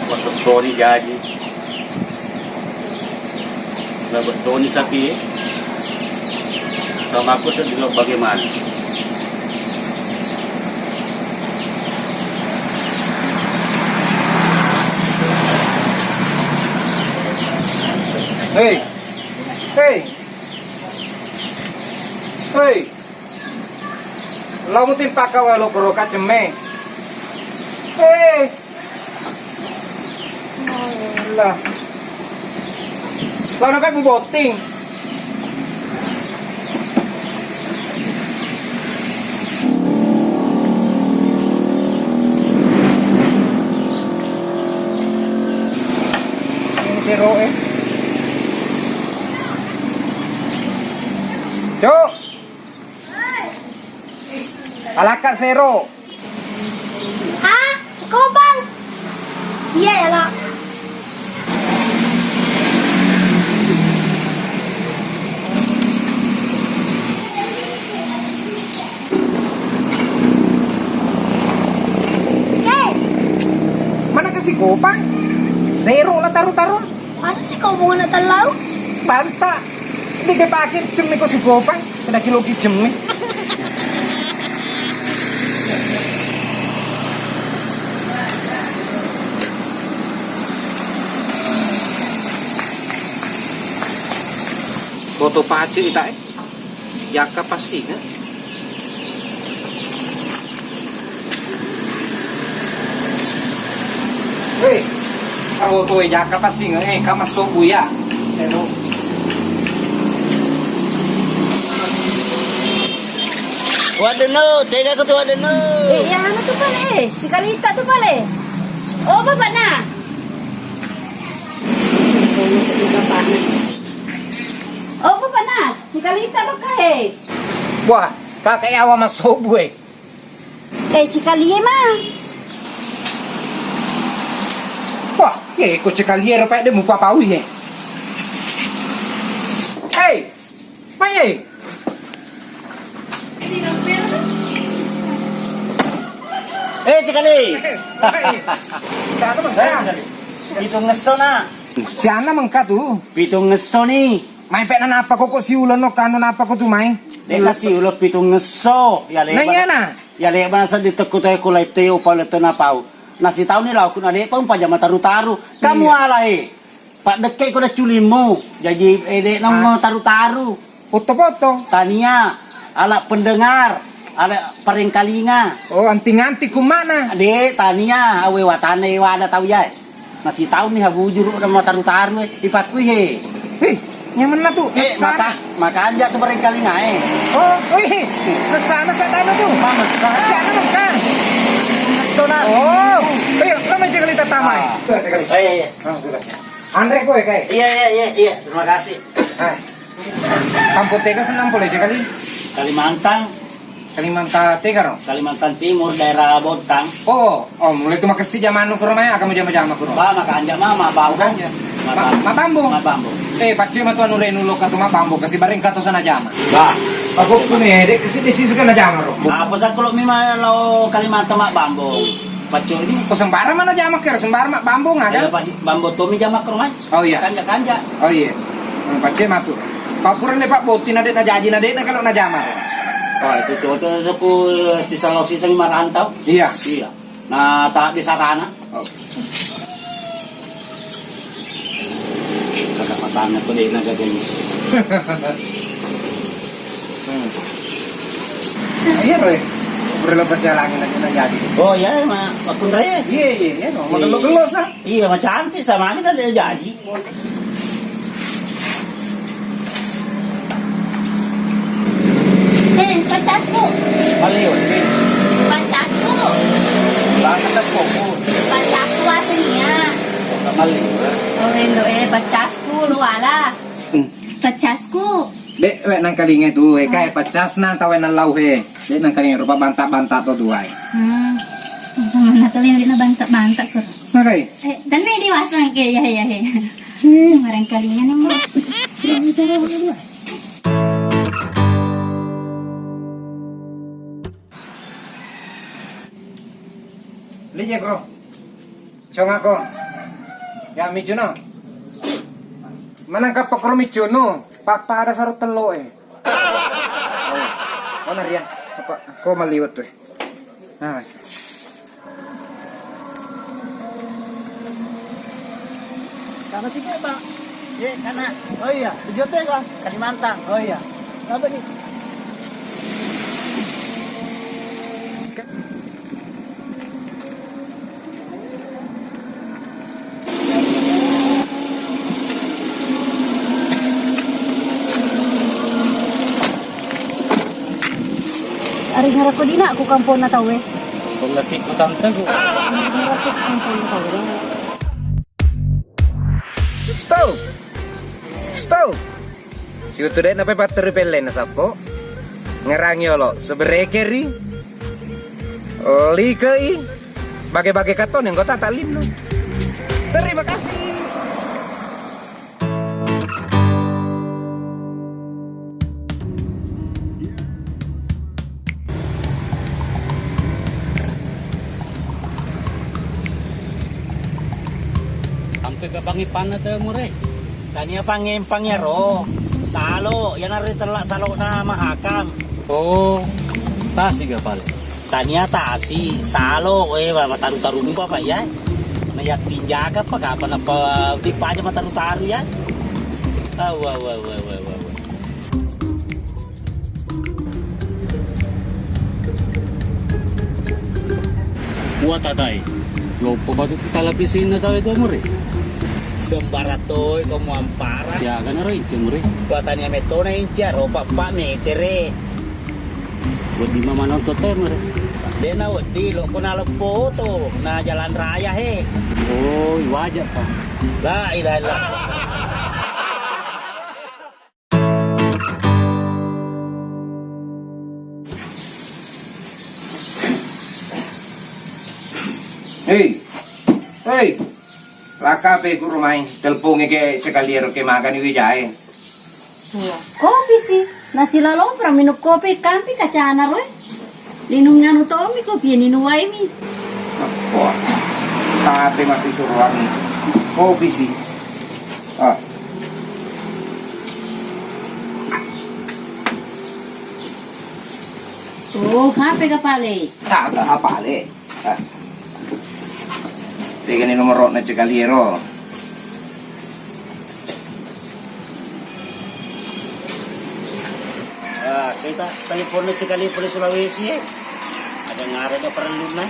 Masuk Tony jadi. Lalu Tony sapi. Sama aku sedang bagaimana? Hei, hei, hei, lo mutin pakai walau keroka ceme. Hei, lah, lo nampak gue boting. Ini zero Cuk. Alaka zero. Hah? Sekobang? Iya ya lah. Mana kasih kopang? Zero lah taruh-taruh. Masa sih kau mau nonton lau? Banta. Hindi kay pakit jem ko si kopang. Kada kilo ki jem ni. Foto pace ita Yaka pasti kan? Hei, kalau tuh Yaka pasti nggak? Kamu masuk ya? Hello. Waduh no, tega ko tuh waduh no. Yang ano tuh pala Si Kalita tuh pala Oh, baba na. Oh, baba na. Si Kalita lo ka Wah, kakek awa masuk gue. Si Kalie mah. Wah, ya ikut cekalier pak dia muka pau ya. Hey, Mai. Cikali. Siapa mengka? Pitong ngeso na. Siapa mengka tuh? Pitong ngeso ni. Main pek apa kok si ulan no kanon apa kok tuh main? Deka si ulo pitong ngeso. Ya le. Nanya na. Ya le bana sa ditekut ay kulay teo pa leto na pau. Nasi tahu ni lau kun ade pa pajama taru-taru. Kamu alai. Pak deke ko na culimu. Jadi ede nang taru-taru. Foto-foto. Tania ala pendengar. Ada paring kalinga. Oh, anting-anting kumana? Ade tania awe watane wada tahu ya. Nasi tahu nih habujur udah mau taru-taru ipatku he. Hei, nyaman lah tuh. Maka aja tuh paring kalinga Oh, wih, kesana saya tahu tuh. Mama Siapa mengka? Sona. Oh, ayo, kamu cekali tatamai. Cekali. Iya. Andre kowe kayak. Iya. Terima kasih. Kampung Tega senang boleh cekali. Kalimantan Tega no? Kalimantan Timur, daerah Bontang. Oh, mulai tuh makasih zaman nu kurang kamu jama-jama kurang. Ba maka anja mama bau kan. Mabambo. Mabambo. Pacci ma tu anu renu lo katu mabambo kasi bareng kato sana jama. Ba. Aku tuh nih, dek kasi desi kana jama ro. Apa sa kulo mima lo Kalimantan mak bambo. Pacu ini. Oh sembara mana jama kira sembara mak bambo nggak Ada kan? bambo tomi jama ke rumah. Oh iya. Kanja. Oh iya. Pacci ma tu. Pakuran le pak botin na jaji na kalau na jama. Oh itu aku sisa marantau. Iya. Nah tak di sarana. Oh. Kada matana ko din nagaganis. Iya roy. Berlepas ya langit na jadi. Oh iya ma, akun raya. Iya no. Magelo-gelo sa. Iya macam cantik sama kita ada jadi. Pacasku. Maliwan. Pacasku. Bakit ang koko? Pacasku aslinya. Maliwan. Oh, endo pacasku lu ala. Pacasku. Dek, wek nang kalinga tu, kaya pacas na tawen na law he. Dek nang kalinga rupa banta-banta to duay. Sama na tuloy na banta-banta ko. Okay. Dan na diwasan kaya ya. Marang kalinga naman. Lihat ko. Cong ako. Ya mijuno. Manangka pakro mijuno. Papa ada sarut telo Oh, Naria. Apa? Kau maliwat tuh. Nah. Sama tiga bang. Kana. Oh iya, tujuh teh kah? Kalimantan. Oh iya. Apa nih? Ari harap ko din ako kampon na tawe. Sulati ko tante ko. Harap ko kampon na tawe. Stop! Stop! Si utuday na pa patripelen na sapo. Ngerangi lo seberekeri. Likai. Bagai-bagai katon yang kau tatalin no. Terima kasih. Sampai ke pangipan na tayo mo rin. Tania pangempang ya ro. Salo, yan na rin talak salo na mahakam. Oh, tasi ka pala. Tania tasi, salo, mataru-taru pa pa yan. Nayak pinjaga pa, kapan na pa, di pa aja mataru-taru yan. Wah. Kuat tatay. Lupa ba ito talapisin na tayo mo rin? Sembaratoy, kamu ampara. Siya ka na rin, mo rin. Tania metona incia, ropa pa metere. Buat di mamanaw to tayo mo rin. Dena di lo ko na foto na jalan raya he. Oh, wajar pa. La ilaha illallah. Hei, laka pe guru main, telpungi ke sekaliero ke makan ni wijay. Kopi sih. Nasi lalompra minum kopi kampi kacana roy. Linung nganu tomi kopi ninu waimi. Wah, tapi mati suruhan kopi sih. Ah, Oh, HP ka pale. agak apa le? Ah, tiga ni nomor na sekaliero. Kita teleponnya sekali polisi Sulawesi ya. Ada ngaret ada perlu na.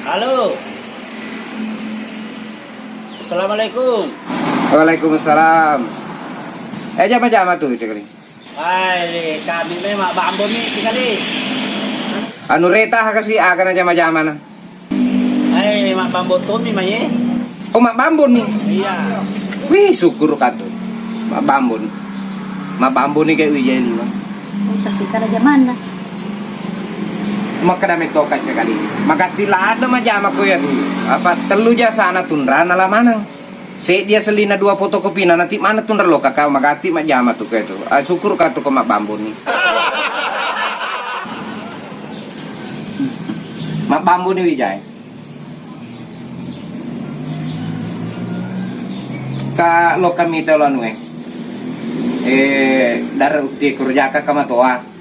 Halo. Assalamualaikum. Waalaikumsalam. Jama-jama tuh sekali. Hai, kami memang bambon nih sekali. Anu reta kasih akan jama-jama na. Hai, mak bambon tuh nih mah ya. Oh, mak bambun nih. Iya. Wih, syukur katu. Mak bambun. Mak bambun nih kayak wijay ni. Oh, kasi kada zaman na. Maka dami toka sekali. Maka tilado majama ko ya dulu. Apa telu jasa anak tundra nala manang. Se dia selina 2 fotokopi na nanti mana tundra lo kakak magati majama tuh kayak tuh. Syukur katu ko mak bambun nih. Mak bambun nih wijay. Ka lo kami telon we. Dar ukti kerja ka kamatoa.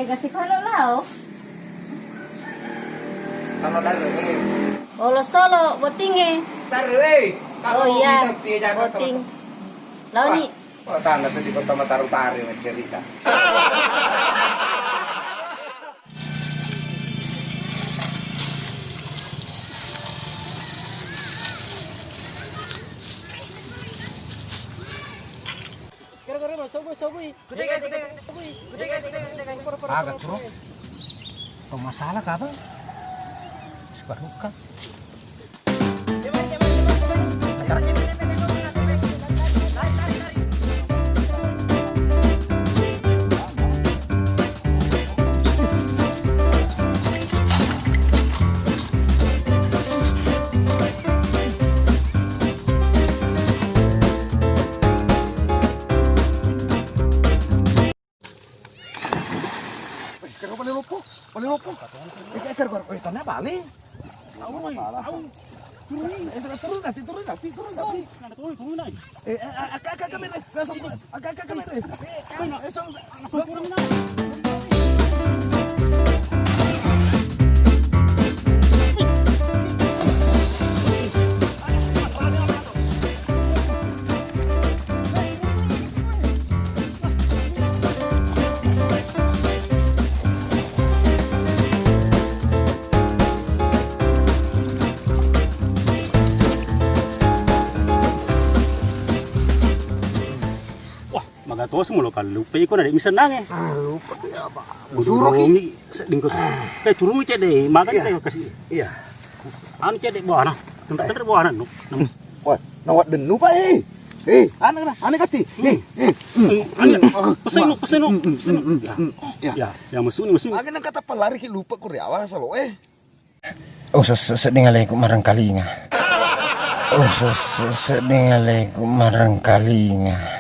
Kasi kalau lao. Kalau dari Olo solo botinge. dari Oh iya. Boting. Lao ni. Oh, tanda sedih kota Mataru-taru yang cerita. Agak bro. Oh, masalah apa? Sebarukan. lupa. Ekor kor, tanah balik. Tahu. Turun nanti. Agak kamera, langsung agak kamera. Langsung turun. Magatos mo lo kalupa ko na di misan nang eh. Lupa ya, Pak. Suruh ki dingko. Turun ce deh, makan teh kasih. Iya. Anu ce deh bawa nah. Tempat bawa nah. Wah, nawat denu Pak aneh kati. Pesen lu. Ya musuh. Agak nang kata pelari ki lupa ku reawa salo Oh, sedengalai ku marang kalinga. Oh, sedengalai ku marang kalinga.